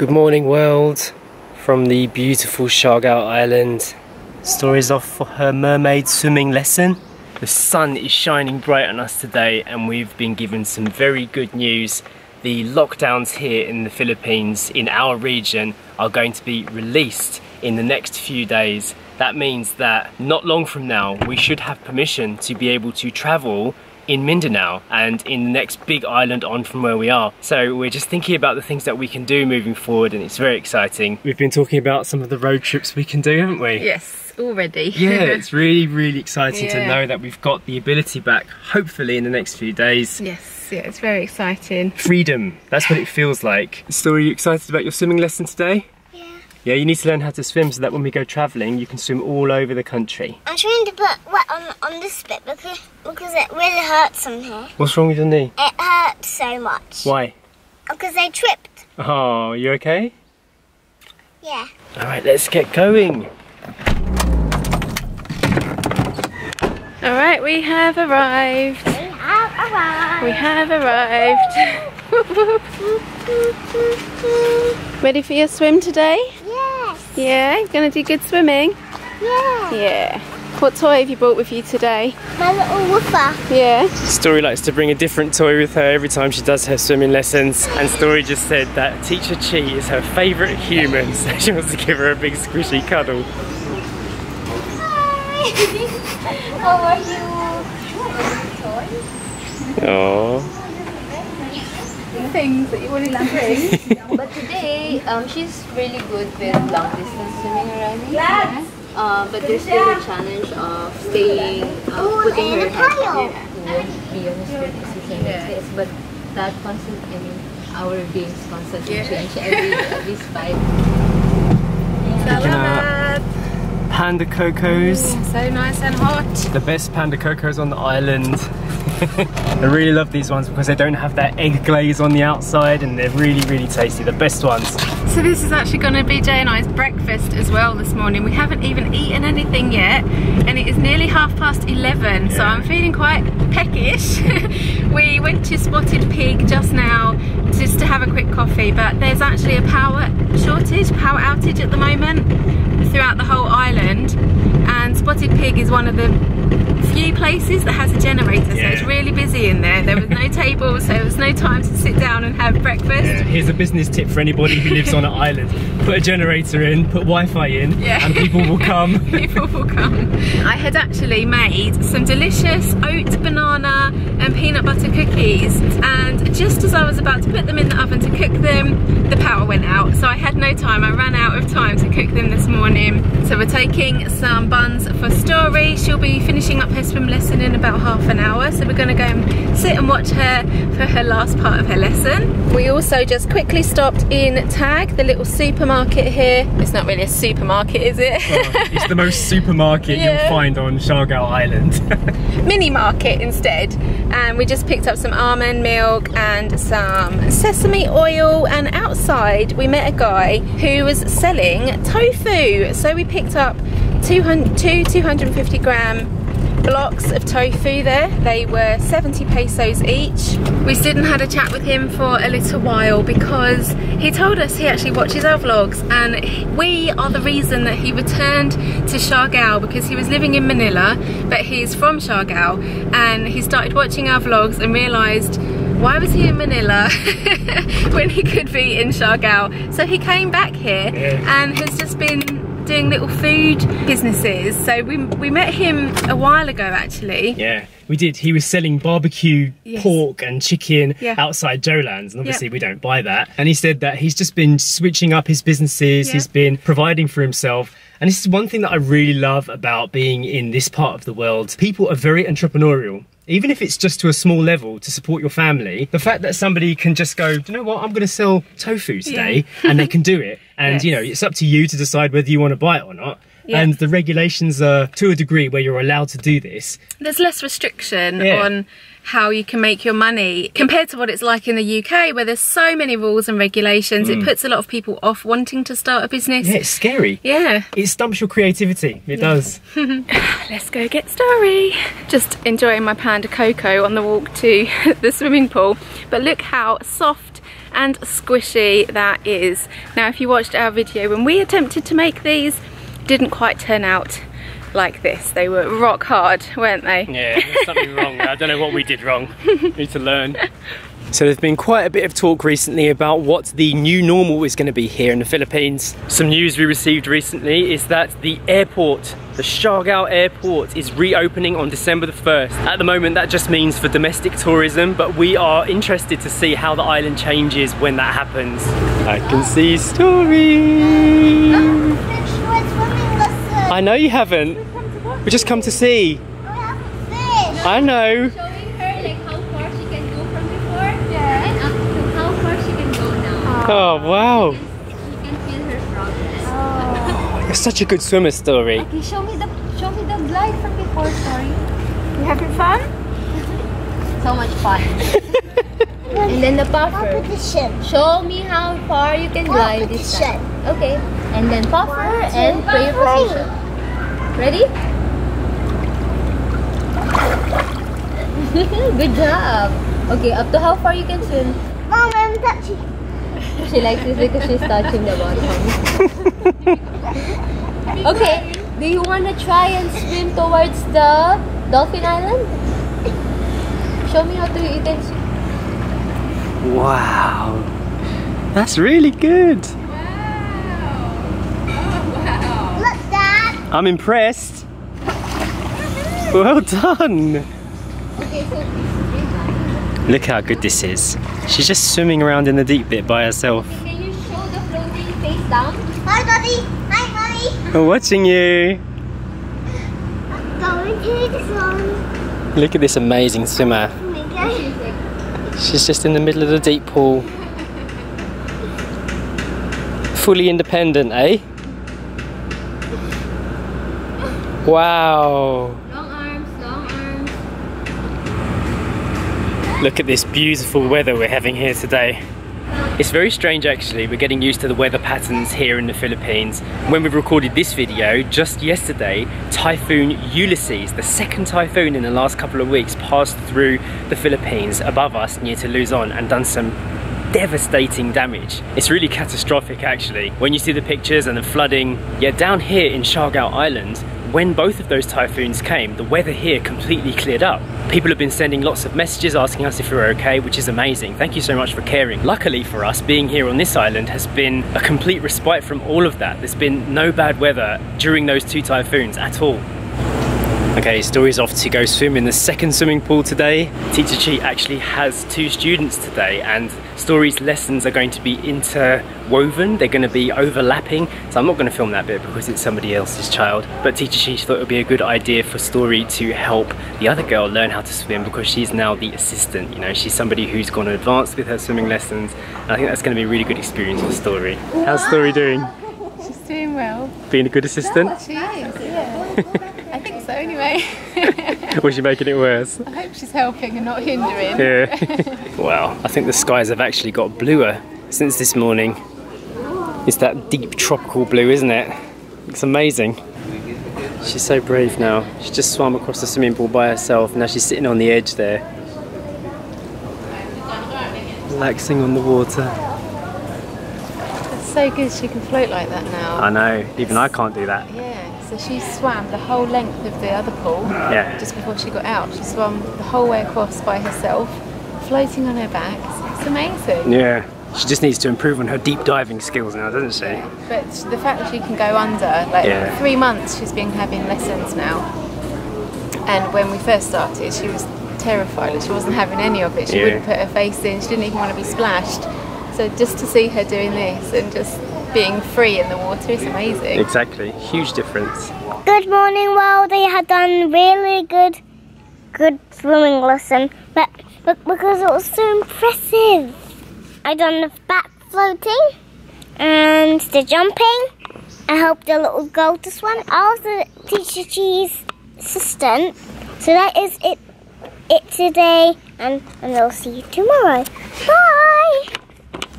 Good morning world from the beautiful Siargao island. Story's off for her mermaid swimming lesson. The sun is shining bright on us today and we've been given some very good news. The lockdowns here in the Philippines, in our region, are going to be released in the next few days. That means that not long from now we should have permission to be able to travel in Mindanao and in the next big island on from where we are. So we're just thinking about the things that we can do moving forward and it's very exciting. We've been talking about some of the road trips we can do, haven't we? Yes, already. Yeah, it's really exciting to know that we've got the ability back, hopefully in the next few days. Yes, yeah, it's very exciting. Freedom, that's what it feels like. Story, are you excited about your swimming lesson today? Yeah, you need to learn how to swim so that when we go travelling, you can swim all over the country. I'm trying to put wet on this bit because it really hurts on here. What's wrong with your knee? It hurts so much. Why? Because I tripped. Oh, you okay? Yeah. Alright, let's get going. Alright, we have arrived. We have arrived. Ready for your swim today? Yes. Yeah, gonna do good swimming? Yeah. Yeah. What toy have you brought with you today? My little woofer. Yeah. Story likes to bring a different toy with her every time she does her swimming lessons, and Story just said that Teacher Chi is her favourite human, so she wants to give her a big squishy cuddle. Hi. How are you? Aww. Things that you wanted to bring. But today, she's really good with long distance swimming already. Yeah. But there's still the challenge of staying, putting her head won't be on the swimming season. Yes. But that constantly, our games constantly change every 5. Salamat! Panda cocos. So nice and hot. The best panda cocos on the island. I really love these ones because they don't have that egg glaze on the outside and they're really tasty, the best ones. So this is actually going to be Jay and I's breakfast as well this morning. We haven't even eaten anything yet and it is nearly 11:30, so I'm feeling quite peckish. We went to Spotted Pig just now just to have a quick coffee, but there's actually a power outage at the moment throughout the whole island, and Spotted Pig is one of the few places that has a generator, so it's really busy in there. There was no tables, so there was no time to sit down and have breakfast. Yeah, here's a business tip for anybody who lives on an island. Put a generator in, put Wi-Fi in, and people will come. People will come. I had actually made some delicious oat, banana and peanut butter cookies, and just as I was about to put them in the oven to cook them, the power went out, so I had no time. I ran out of time to cook them this morning. So we're taking some buns for Story. She'll be finishing up her swim lesson in about half an hour, so we're going to go and sit and watch her for her last part of her lesson. We also just quickly stopped in Tag, the little supermarket here. It's not really a supermarket, is it? Well, it's the most supermarket you'll find on Siargao Island. Mini market instead. And we just picked up some almond milk and some sesame oil, and outside we met a guy who was selling tofu. So we picked up 250 gram blocks of tofu there. They were 70 pesos each. We stood and had a chat with him for a little while because he told us he actually watches our vlogs, and we are the reason that he returned to Siargao, because he was living in Manila but he's from Siargao, and he started watching our vlogs and realised, why was he in Manila when he could be in Siargao? So he came back here and has just been doing little food businesses. So we met him a while ago actually. Yeah, we did. He was selling barbecue pork and chicken outside Jolan's, and obviously we don't buy that. And he said that he's just been switching up his businesses, he's been providing for himself. And this is one thing that I really love about being in this part of the world. People are very entrepreneurial. Even if it's just to a small level to support your family, the fact that somebody can just go, do you know what, I'm going to sell tofu today, and they can do it. And you know, it's up to you to decide whether you want to buy it or not. And the regulations are to a degree where you're allowed to do this. There's less restriction on how you can make your money compared to what it's like in the UK, where there's so many rules and regulations. It puts a lot of people off wanting to start a business. Yeah, it's scary. Yeah. It stumps your creativity. It does. Let's go get Story. Just enjoying my panda cocoa on the walk to the swimming pool. But look how soft and squishy that is. Now if you watched our video when we attempted to make these, didn't quite turn out like this. They were rock hard, weren't they? Yeah, there's something wrong. I don't know what we did wrong. Need to learn. So there's been quite a bit of talk recently about what the new normal is going to be here in the Philippines. Some news we received recently is that the airport, the Siargao airport, is reopening on December the 1st. At the moment that just means for domestic tourism, but we are interested to see how the island changes when that happens. I can see Story. I know you haven't. We just come to see. I know. Oh wow! You can feel her progress. Oh, you're such a good swimmer, Story. Okay, show me the glide from before, Story. You having fun? So much fun. And then the puffer. Show me how far you can glide this time. Okay. And then puffer and prayer position. Ready? Good job. Okay, up to how far you can swim? Mom, I'm touching. She likes this because she's touching the bottom. Okay, do you want to try and swim towards the Dolphin Island? Show me how to you can swim. Wow, that's really good. Look, Dad. I'm impressed. Well done. Okay, so Look how good this is. She's just swimming around in the deep bit by herself. can you show the floating face down? Hi, Daddy. Hi, Mommy. We're watching you. Going to the sun. Look at this amazing swimmer. She's just in the middle of the deep pool. Fully independent, eh? Wow. Long arms, long arms. Look at this beautiful weather we're having here today. It's very strange actually, we're getting used to the weather patterns here in the Philippines. When we recorded this video, just yesterday, Typhoon Ulysses, the second typhoon in the last couple of weeks, passed through the Philippines above us near to Luzon and done some devastating damage. It's really catastrophic actually. When you see the pictures and the flooding, yet down here in Siargao Island, when both of those typhoons came, the weather here completely cleared up. People have been sending lots of messages asking us if we're okay, which is amazing. Thank you so much for caring. Luckily for us, being here on this island has been a complete respite from all of that. There's been no bad weather during those two typhoons at all. Okay, Story's off to go swim in the second swimming pool today. Teacher Chi actually has 2 students today and Story's lessons are going to be interwoven. They're going to be overlapping. So I'm not going to film that bit because it's somebody else's child. But Teacher Chi thought it would be a good idea for Story to help the other girl learn how to swim because she's now the assistant. You know, she's somebody who's gone advanced with her swimming lessons. And I think that's going to be a really good experience for Story. How's Story doing? She's doing well. Being a good assistant? She is, yeah. I think so anyway. Was she making it worse? I hope she's helping and not hindering. Yeah. Wow, I think the skies have actually got bluer since this morning. It's that deep tropical blue, isn't it? It's amazing. She's so brave now. She just swam across the swimming pool by herself. Now she's sitting on the edge there, relaxing on the water. It's so good she can float like that now. I know, even I can't do that. Yeah, so she swam the whole length of the other pool just before she got out. She swam the whole way across by herself, floating on her back. It's amazing. Yeah, she just needs to improve on her deep diving skills now, doesn't she? But the fact that she can go under, like 3 months she's been having lessons now. And when we first started, she was terrified. She wasn't having any of it. She wouldn't put her face in. She didn't even want to be splashed. So just to see her doing this and just being free in the water is amazing. Exactly, huge difference. Good morning, world. They had done really good swimming lesson, but because it was so impressive. I done the back floating and the jumping. I helped the little girl to swim. I was the Teacher Chi's assistant. So that is it today, and I'll see you tomorrow. Bye.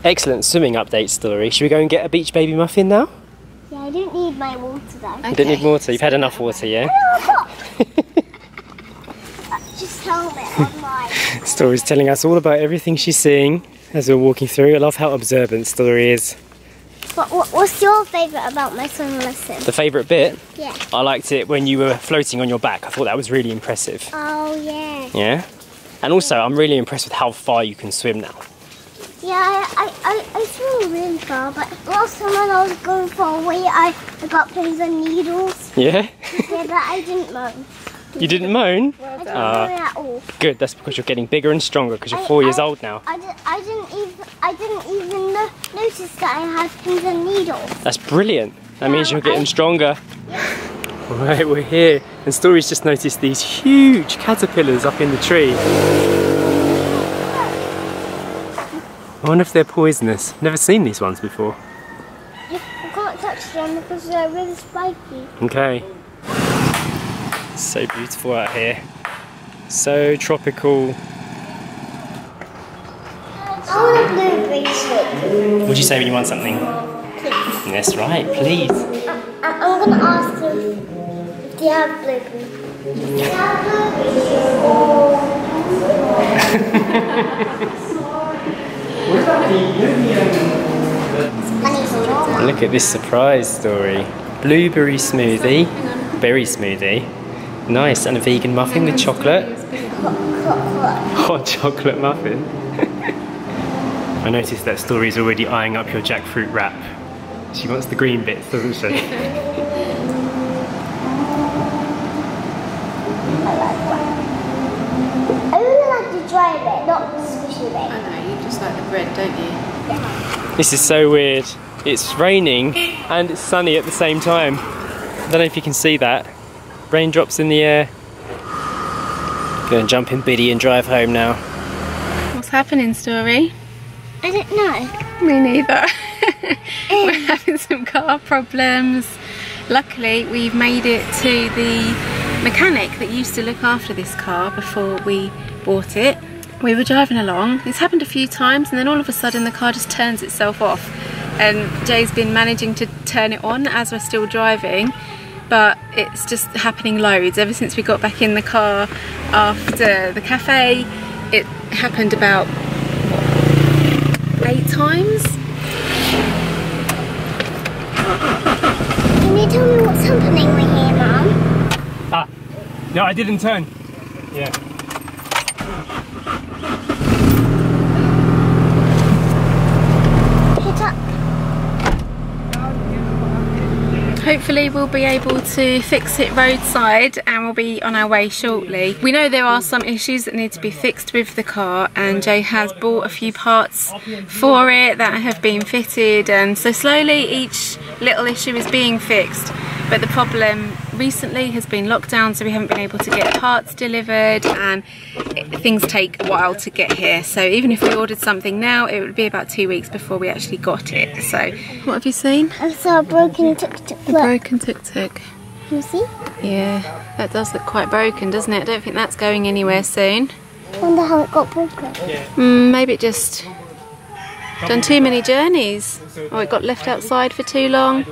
Excellent swimming update, Story. Should we go and get a beach baby muffin now? Yeah, I didn't need my water though. You didn't need water? You've had enough water, yeah? Just hold it on my... Story's telling us all about everything she's seeing as we're walking through. I love how observant Story is. But what's your favourite about my swimming lesson? The favourite bit? Yeah. I liked it when you were floating on your back. I thought that was really impressive. Oh, yeah. Yeah? And also, I'm really impressed with how far you can swim now. Yeah, I swim really far, but last time when I was going far away, I got pins and needles. Yeah? Yeah, but I didn't moan. You didn't moan? I didn't moan at all. Good, that's because you're getting bigger and stronger because you're 4 years old now. I didn't even notice that I had pins and needles. That's brilliant. That means you're getting stronger. Right, we're here. And Story's just noticed these huge caterpillars up in the tree. I wonder if they're poisonous. Never seen these ones before. You can't touch them because they're really spiky. Okay. It's so beautiful out here. So tropical. I want a blueberry sweet. What do you say when you want something? Please. That's right, please. I'm going to ask them if they have blueberry. If they have Look at this surprise Story. Blueberry smoothie, berry smoothie. Nice, and a vegan muffin with chocolate. Hot chocolate muffin. I noticed that Story's already eyeing up your jackfruit wrap. She wants the green bits, doesn't she? I really like the dry bit, not the squishy bit. I know, you just like the bread, don't you? This is so weird. It's raining and it's sunny at the same time. I don't know if you can see that. Raindrops in the air. Gonna jump in Biddy and drive home now. What's happening, Story? I don't know. Me neither. We're having some car problems. Luckily, we've made it to the mechanic that used to look after this car before we bought it. We were driving along. It's happened a few times and then all of a sudden the car just turns itself off. And Jay's been managing to turn it on as we're still driving, but it's just happening loads. Ever since we got back in the car after the cafe, it happened about, what, 8 times? Can you tell me what's happening here, Mum? Ah, no, I didn't turn. Yeah. Hit up. Hopefully we'll be able to fix it roadside and we'll be on our way shortly. We know there are some issues that need to be fixed with the car and Jay has bought a few parts for it that have been fitted, and so slowly each little issue is being fixed. But the problem recently has been lockdown, so we haven't been able to get parts delivered and things take a while to get here. So even if we ordered something now, it would be about 2 weeks before we actually got it. So what have you seen? I saw a broken tuk-tuk. A broken tuk-tuk. Can you see? Yeah, that does look quite broken, doesn't it? I don't think that's going anywhere soon. Wonder how it got broken. Maybe it just done too many journeys. Or it got left outside for too long.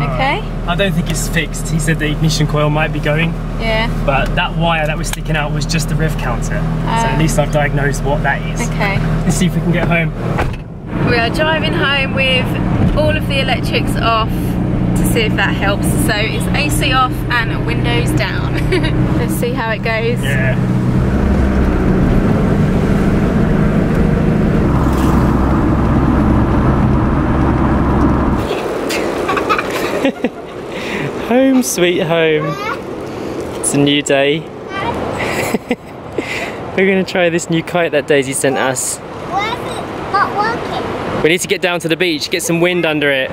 Okay. I don't think it's fixed. He said the ignition coil might be going. Yeah. But that wire that was sticking out was just the rev counter. So at least I've diagnosed what that is. Okay. Let's see if we can get home. We are driving home with all of the electrics off to see if that helps. So it's AC off and windows down. Let's see how it goes. Yeah. Home sweet home. It's a new day. We're going to try this new kite that Daisy sent us. Why is it not working? We need to get down to the beach, get some wind under it.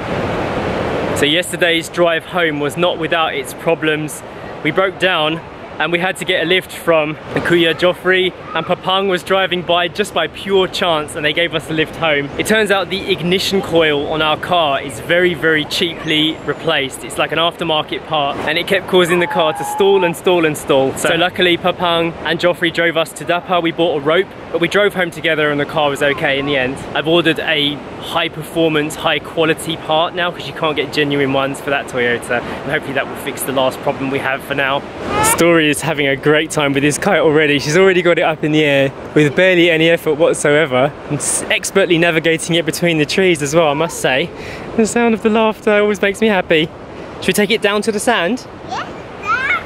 So yesterday's drive home was not without its problems. We broke down and we had to get a lift from Kuya Joffrey, and Papang was driving by just by pure chance and they gave us a lift home. It turns out the ignition coil on our car is very, very cheaply replaced. It's like an aftermarket part and it kept causing the car to stall and stall and stall. So luckily Papang and Joffrey drove us to Dapa. We bought a rope, but we drove home together and the car was okay in the end. I've ordered a high performance, high quality part now, because you can't get genuine ones for that Toyota, and hopefully that will fix the last problem we have for now. Story is having a great time with this kite already. She's already got it up in the air with barely any effort whatsoever, and expertly navigating it between the trees as well, I must say. The sound of the laughter always makes me happy. Should we take it down to the sand? Yeah, that.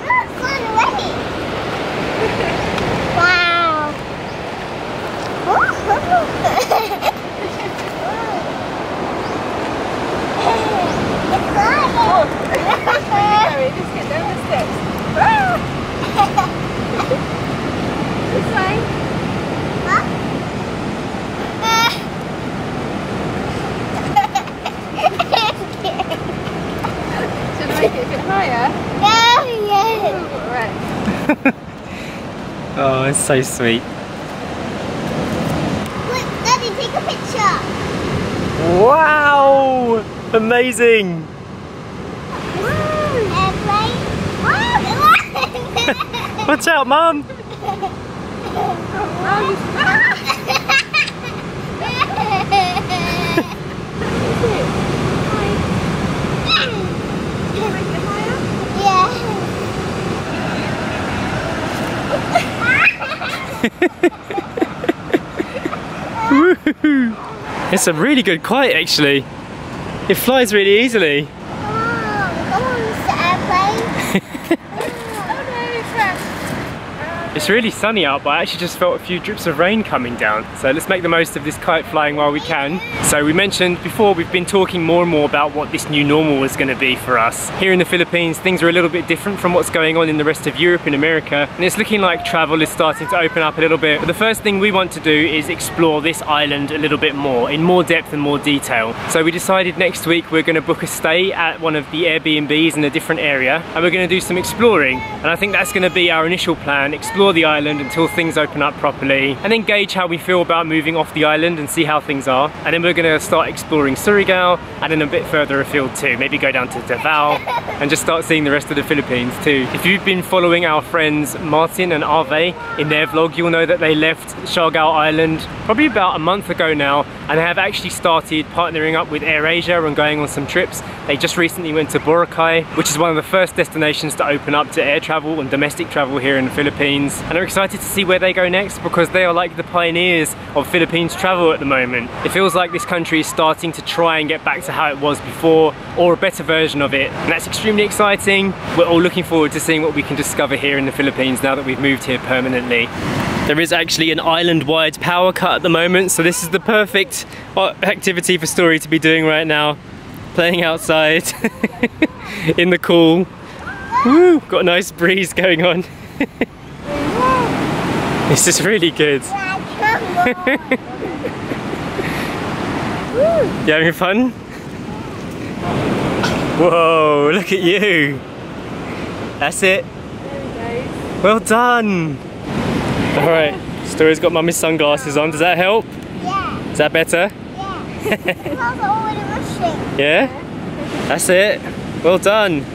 Look, fun away. Wow. Sorry, just get down the steps. This way. Should I make it a bit higher? Alright. Oh, it's so sweet. Look, Daddy, take a picture. Wow! Amazing! Airplane. Watch out, Mum! It's a really good kite, actually. It flies really easily. Come on, Mr. Airplane. It's really sunny out, but I actually just felt a few drips of rain coming down. So let's make the most of this kite flying while we can. So we mentioned before, we've been talking more and more about what this new normal is going to be for us. Here in the Philippines, things are a little bit different from what's going on in the rest of Europe and America. And it's looking like travel is starting to open up a little bit. But the first thing we want to do is explore this island a little bit more, in more depth and more detail. So we decided next week we're going to book a stay at one of the Airbnbs in a different area. And we're going to do some exploring. And I think that's going to be our initial plan. Explore the island until things open up properly, and then gauge how we feel about moving off the island and see how things are. And then we're going to start exploring Siargao, and then a bit further afield too. Maybe go down to Davao and just start seeing the rest of the Philippines too. If you've been following our friends Martin and Ave in their vlog, you'll know that they left Siargao Island probably about a month ago now, and they have actually started partnering up with AirAsia and going on some trips. They just recently went to Boracay, which is one of the first destinations to open up to air travel and domestic travel here in the Philippines. And I'm excited to see where they go next, because they are like the pioneers of Philippines travel at the moment. It feels like this country is starting to try and get back to how it was before, or a better version of it. And that's extremely exciting. We're all looking forward to seeing what we can discover here in the Philippines now that we've moved here permanently. There is actually an island-wide power cut at the moment, so this is the perfect activity for Story to be doing right now. Playing outside in the cool. Woo, got a nice breeze going on. This is really good. You having fun? Whoa, look at you. That's it. Well done. Alright, Story's got Mummy's sunglasses on. Does that help? Yeah. Is that better? Yeah. Yeah? That's it. Well done.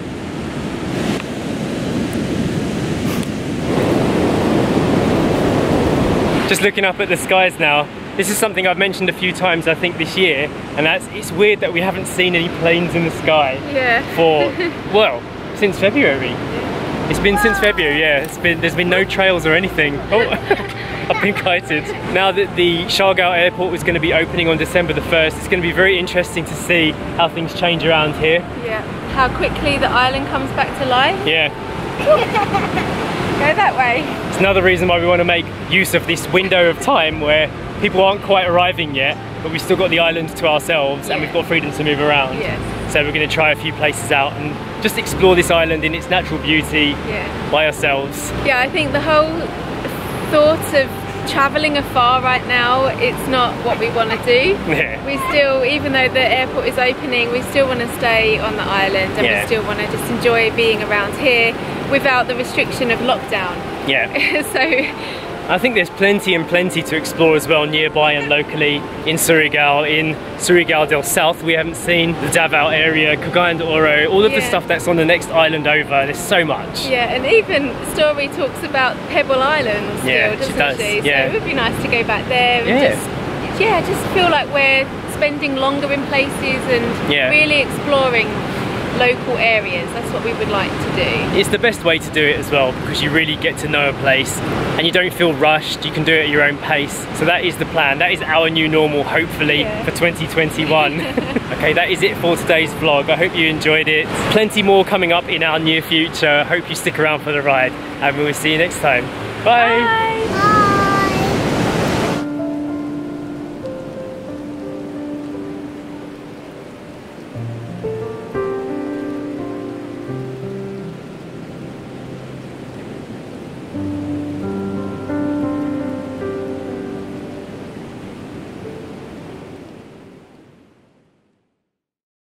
Just looking up at the skies now. This is something I've mentioned a few times, I think, this year, and it's weird that we haven't seen any planes in the sky for, well, since February. It's been since February, yeah. There's been no trails or anything. Oh, I've been kited. Now that the Siargao airport is going to be opening on December the 1st, it's going to be very interesting to see how things change around here. Yeah, how quickly the island comes back to life. Yeah. Go that way. It's another reason why we want to make use of this window of time where people aren't quite arriving yet, but we've still got the island to ourselves, and we've got freedom to move around. Yes. So we're going to try a few places out and just explore this island in its natural beauty by ourselves. Yeah, I think the whole thought of travelling afar right now, it's not what we want to do. Yeah. We still, even though the airport is opening, we still want to stay on the island, and we still want to just enjoy being around here without the restriction of lockdown. Yeah. So I think there's plenty and plenty to explore as well nearby and locally in Siargao del South. We haven't seen the Davao area, Cagayan de Oro, all of the stuff that's on the next island over. There's so much. Yeah, and even Story talks about Pebble Island still, doesn't she? Yeah. So it would be nice to go back there and just feel like we're spending longer in places and really exploring local areas. That's what we would like to do. It's the best way to do it as well, because you really get to know a place and you don't feel rushed. You can do it at your own pace. So that is the plan. That is our new normal, hopefully, for 2021. Okay, that is it for today's vlog. I hope you enjoyed it. Plenty more coming up in our near future. Hope you stick around for the ride, and we will see you next time. Bye. Bye.